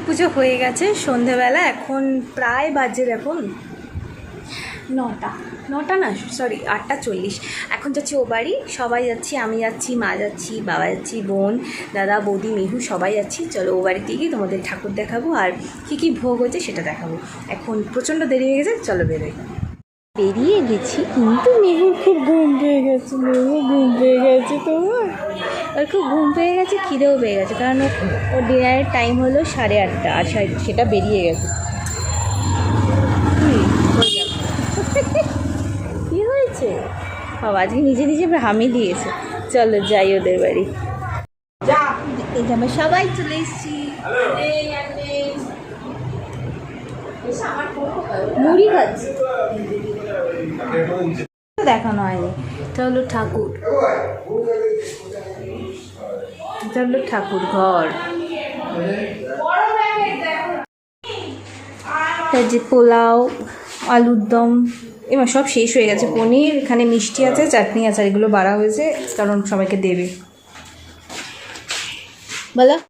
পুজো হয়ে গেছে সন্ধেবেলা, এখন প্রায় বাজে দেখুন 9টা না, সরি 8:40। এখন যাচ্ছি ও বাড়ি, সবাই যাচ্ছি, আমি যাচ্ছি, মা যাচ্ছি, বাবা যাচ্ছি, বোন, দাদা, বৌদি, মিহু সবাই যাচ্ছি। চলো ও বাড়িতে গিয়ে তোমাদের ঠাকুর দেখাবো আর কী ভোগ হয়েছে সেটা দেখাবো। এখন প্রচণ্ড দেরি হয়ে গেছে, চলো বেরোই। বেরিয়ে গেছি, কিন্তু মেহুর খুব ঘুম পেয়ে গেছে, ঘুম পেয়ে গেছে, তোমার ওর খুব ঘুম পেয়ে গেছে, খিদেও পেয়ে গেছে, কারণ ওর ডিনারের টাইম হলো 8:30 আর সেটা বেরিয়ে গেছে। কী হয়েছে বাবা, আজকে নিজে নিজে হামি দিয়েছে। চলো যাই ওদের বাড়ি। এই যে আমরা সবাই চলে এসেছি, মুড়ি খাচ্ছি, দেখানো হয়নি। এটা হলো ঠাকুর, এটা হলো ঠাকুর ঘর। যে পোলাও, আলুর দম, এবার সব শেষ হয়ে গেছে। পনির, এখানে মিষ্টি আছে, চাটনি আছে, এগুলো বাড়া হয়েছে কারণ সবাইকে দেবে। বলো।